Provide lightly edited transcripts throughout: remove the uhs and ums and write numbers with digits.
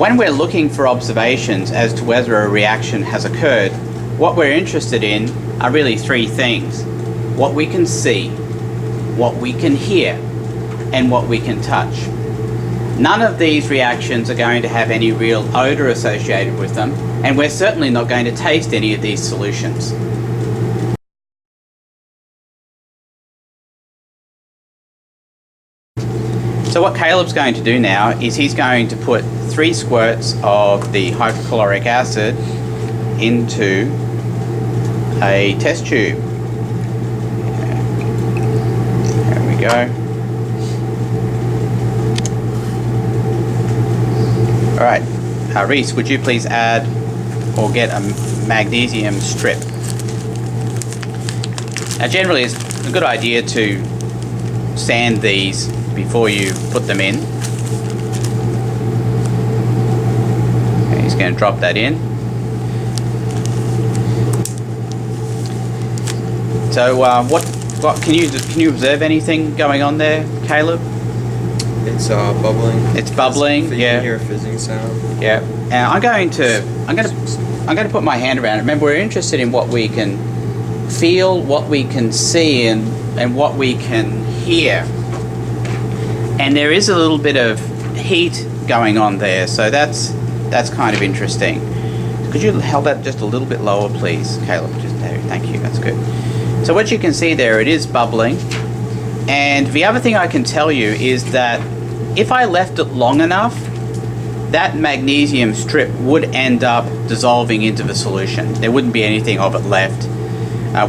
When we're looking for observations as to whether a reaction has occurred, what we're interested in are really three things: what we can see, what we can hear, and what we can touch. None of these reactions are going to have any real odor associated with them, and we're certainly not going to taste any of these solutions. So what Caleb's going to do now is he's going to put 3 squirts of the hydrochloric acid into a test tube. There we go. Alright, Reese, would you please add or get a magnesium strip? Now generally it's a good idea to sand these before you put them in. Okay, he's going to drop that in. So what can you observe anything going on there, Caleb? It's bubbling. It's bubbling. You Yeah. can hear a fizzing sound. Yeah. And I'm going to put my hand around it. Remember, we're interested in what we can feel, what we can see, and what we can hear. And there is a little bit of heat going on there, so that's kind of interesting. Could you hold that just a little bit lower, please, Caleb? Just there. Thank you. That's good. So what you can see there, it is bubbling. And the other thing I can tell you is that if I left it long enough, that magnesium strip would end up dissolving into the solution. There wouldn't be anything of it left.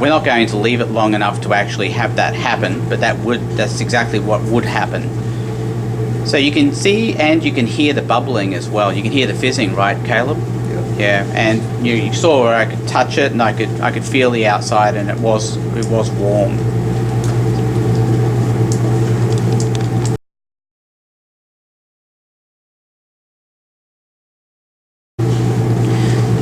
We're not going to leave it long enough to actually have that happen, but that's exactly what would happen. So you can see and you can hear the bubbling as well. You can hear the fizzing, right, Caleb? Yeah. Yeah, and you saw where I could touch it and I could feel the outside, and it was warm.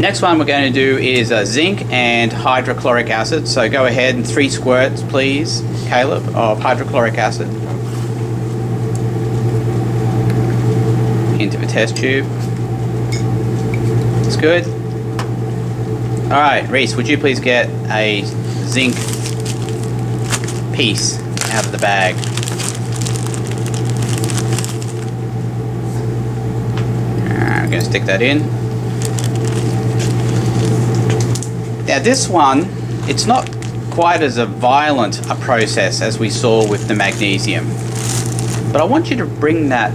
Next one we're going to do is zinc and hydrochloric acid. So go ahead and 3 squirts, please, Caleb, of hydrochloric acid into the test tube. That's good. All right, Reese, would you please get a zinc piece out of the bag? I'm going to stick that in. Now this one, it's not quite as violent a process as we saw with the magnesium, but I want you to bring that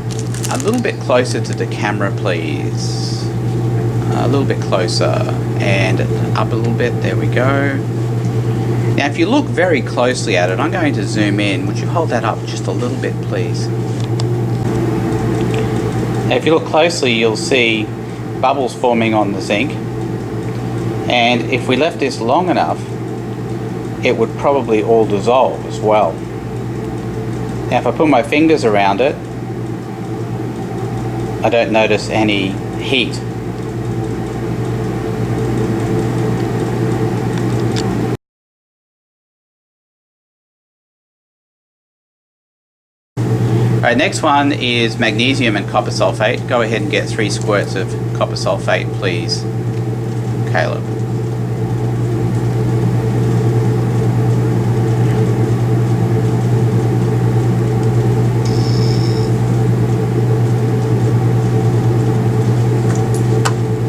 a little bit closer to the camera, please. A little bit closer and up a little bit. There we go. Now if you look very closely at it, I'm going to zoom in. Would you hold that up just a little bit, please? Now if you look closely, you'll see bubbles forming on the zinc. And if we left this long enough, it would probably all dissolve as well. Now if I put my fingers around it, I don't notice any heat. Alright, next one is magnesium and copper sulfate. Go ahead and get 3 squirts of copper sulfate, please, Caleb.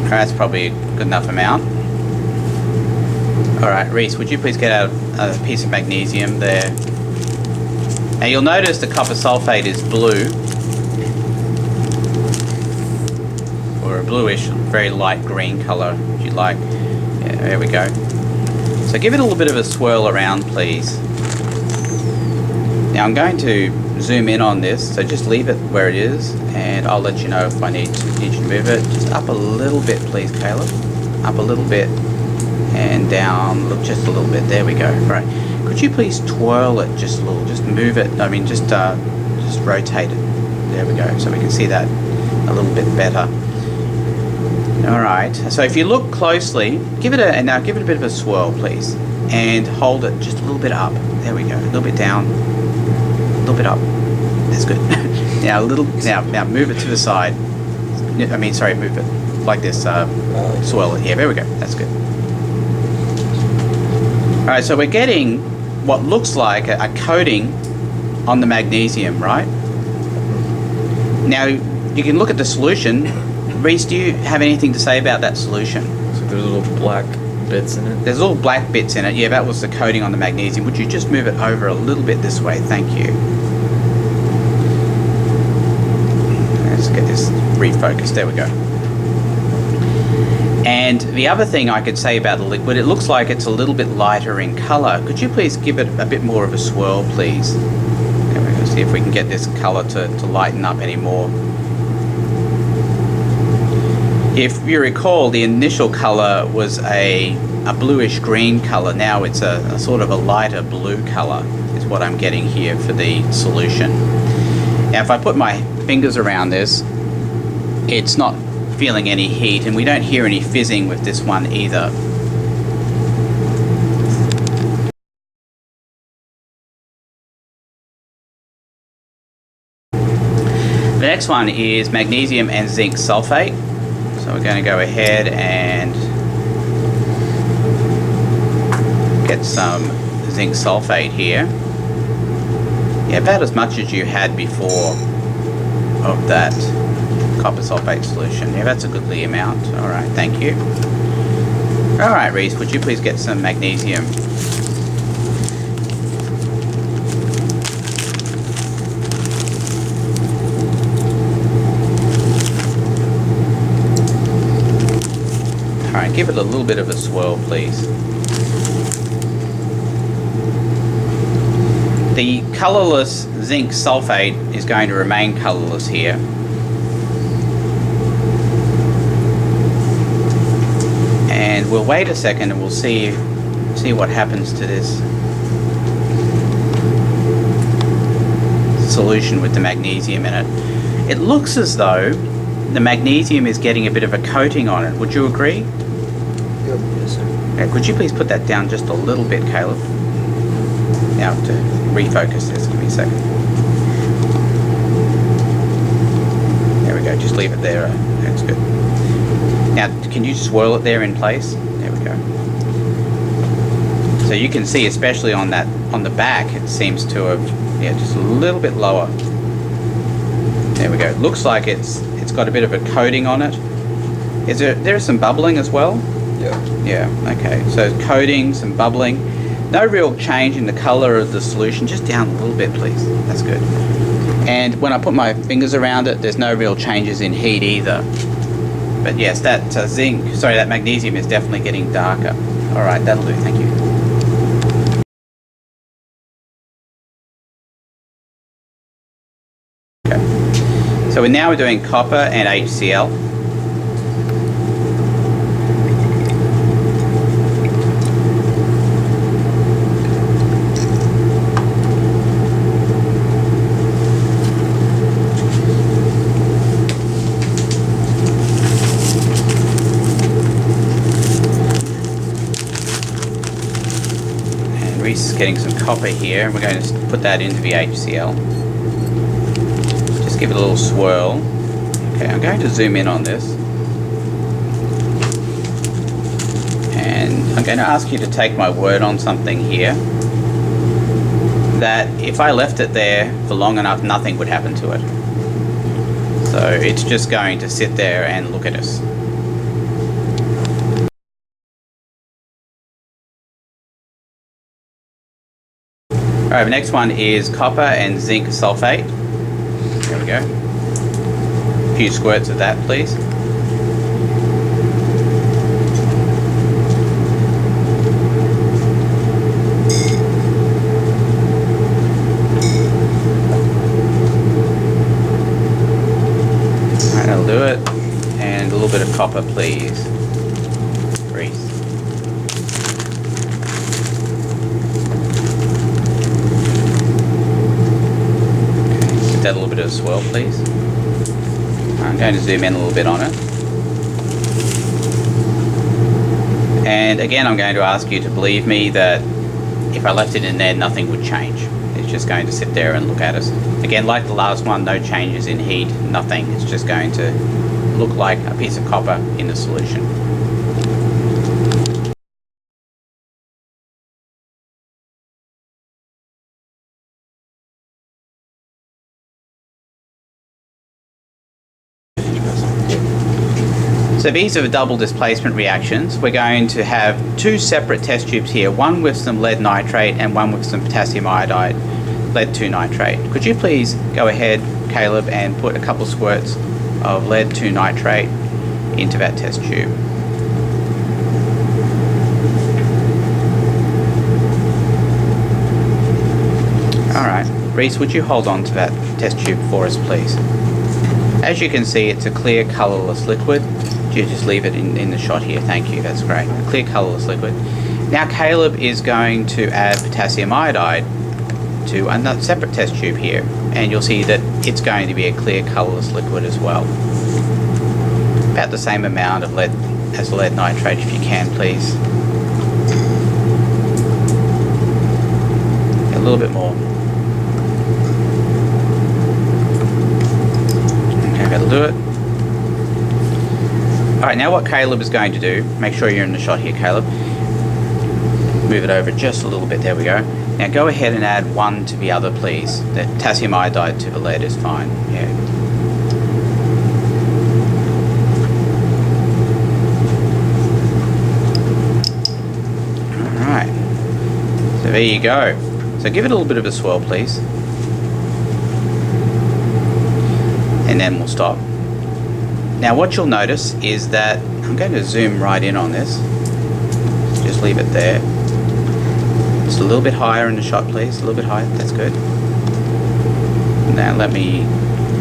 That's probably a good enough amount. Alright, Reese, would you please get out a piece of magnesium there? Now you'll notice the copper sulfate is blue, or a bluish, very light green colour, if you like. Yeah, there we go. So give it a little bit of a swirl around, please. Now I'm going to zoom in on this, so just leave it where it is, and I'll let you know if I need you to move it. Just up a little bit, please, Caleb. Up a little bit, and down, look, just a little bit. There we go. Right. Could you please twirl it just a little? Just move it. I mean, just rotate it. There we go. So we can see that a little bit better. All right. So if you look closely, give it a bit of a swirl, please, and hold it just a little bit up. There we go. A little bit down. A little bit up. That's good. Now move it to the side. I mean, sorry, move it like this. Swirl it here. There we go. That's good. All right, so we're getting what looks like a coating on the magnesium, right? Now, you can look at the solution. Reese, do you have anything to say about that solution? So there's little black bits in it. There's little black bits in it. Yeah, that was the coating on the magnesium. Would you just move it over a little bit this way? Thank you. Let's get this refocused. There we go. And the other thing I could say about the liquid, it looks like it's a little bit lighter in color. Could you please give it a bit more of a swirl, please? There we go. See if we can get this color to lighten up any more. If you recall, the initial color was a bluish green color. Now it's a sort of a lighter blue color is what I'm getting here for the solution. Now if I put my fingers around this, it's not feeling any heat, and we don't hear any fizzing with this one either. The next one is magnesium and zinc sulfate. So we're going to go ahead and get some zinc sulfate here. Yeah, about as much as you had before of that copper sulfate solution. Yeah, that's a goodly amount. All right, thank you. All right, Reese, would you please get some magnesium? All right, give it a little bit of a swirl, please. The colorless zinc sulfate is going to remain colorless here. And we'll wait a second and we'll see what happens to this solution with the magnesium in it. It looks as though the magnesium is getting a bit of a coating on it. Would you agree? Yep, yes sir. Yeah, could you please put that down just a little bit, Caleb? Now to refocus this, give me a second. There we go, just leave it there. That's good. Now, can you swirl it there in place? There we go. So you can see, especially on the back, it seems to have, yeah, just a little bit lower. There we go. It looks like it's got a bit of a coating on it. There's some bubbling as well? Yeah. Yeah, okay. So coating, some bubbling. No real change in the color of the solution, just down a little bit, please. That's good. And when I put my fingers around it, there's no real changes in heat either. But yes, that that magnesium is definitely getting darker. All right, that'll do. Thank you. Okay. So we're doing copper and HCl. Getting some copper here, and we're going to put that into the HCl. Just give it a little swirl. Okay, I'm going to zoom in on this, and I'm going to ask you to take my word on something here, that if I left it there for long enough, nothing would happen to it. So it's just going to sit there and look at us. Alright, the next one is copper and zinc sulfate. There we go. A few squirts of that, please. Alright, that'll do it. And a little bit of copper, please. Reese. That a little bit of swirl, please. I'm going to zoom in a little bit on it. And again, I'm going to ask you to believe me that if I left it in there, nothing would change. It's just going to sit there and look at us. Again, like the last one, no changes in heat, nothing. It's just going to look like a piece of copper in the solution. So these are the double displacement reactions. We're going to have two separate test tubes here, one with some lead nitrate and one with some potassium iodide, lead 2 nitrate. Could you please go ahead, Caleb, and put a couple squirts of lead 2 nitrate into that test tube. Alright, Reese, would you hold on to that test tube for us, please? As you can see, it's a clear colourless liquid. You just leave it in the shot here. Thank you, that's great. A clear colourless liquid. Now Caleb is going to add potassium iodide to another separate test tube here, and you'll see that it's going to be a clear colourless liquid as well. About the same amount of lead as lead nitrate if you can, please. A little bit more. Okay, that'll do it. Alright, now what Caleb is going to do, make sure you're in the shot here, Caleb. Move it over just a little bit, there we go. Now go ahead and add one to the other, please. The potassium iodide to the lead is fine, yeah. Alright, so there you go. So give it a little bit of a swirl, please. And then we'll stop. Now what you'll notice is that, I'm going to zoom right in on this, just leave it there. Just a little bit higher in the shot, please, a little bit higher, that's good. Now let me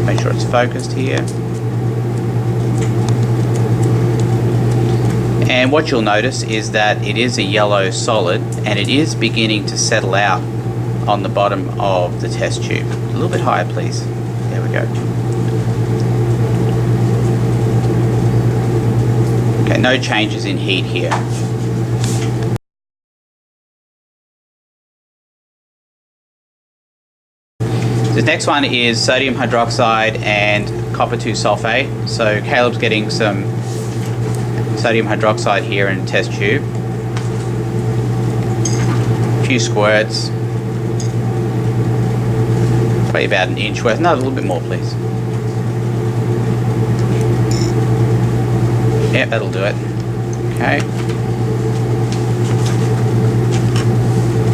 make sure it's focused here. And what you'll notice is that it is a yellow solid and it is beginning to settle out on the bottom of the test tube. A little bit higher, please. There we go. Okay, no changes in heat here. The next one is sodium hydroxide and copper 2 sulfate. So Caleb's getting some sodium hydroxide here in a test tube. A few squirts. Probably about an inch worth. No, a little bit more, please. Yep, that'll do it. Okay.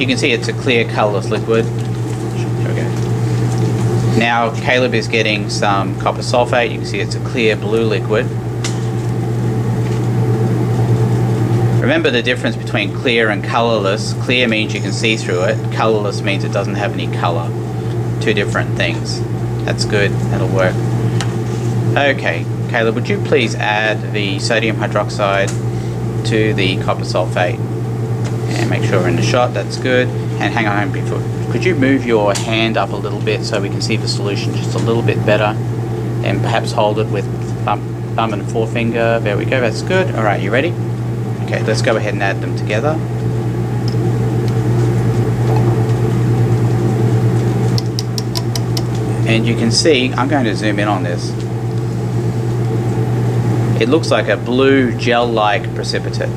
You can see it's a clear colourless liquid. There we go. Now Caleb is getting some copper sulfate. You can see it's a clear blue liquid. Remember the difference between clear and colourless. Clear means you can see through it. Colourless means it doesn't have any colour. Two different things. That's good. That'll work. Okay. Caleb, would you please add the sodium hydroxide to the copper sulfate and make sure we're in the shot, that's good. And hang on before, could you move your hand up a little bit so we can see the solution just a little bit better, and perhaps hold it with thumb and forefinger. There we go, that's good. Alright, you ready? Okay, let's go ahead and add them together. And you can see, I'm going to zoom in on this. It looks like a blue gel-like precipitate. A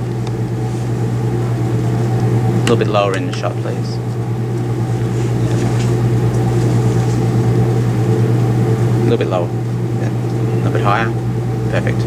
little bit lower in the shot, please. A little bit lower. Yeah. A little bit higher. Perfect.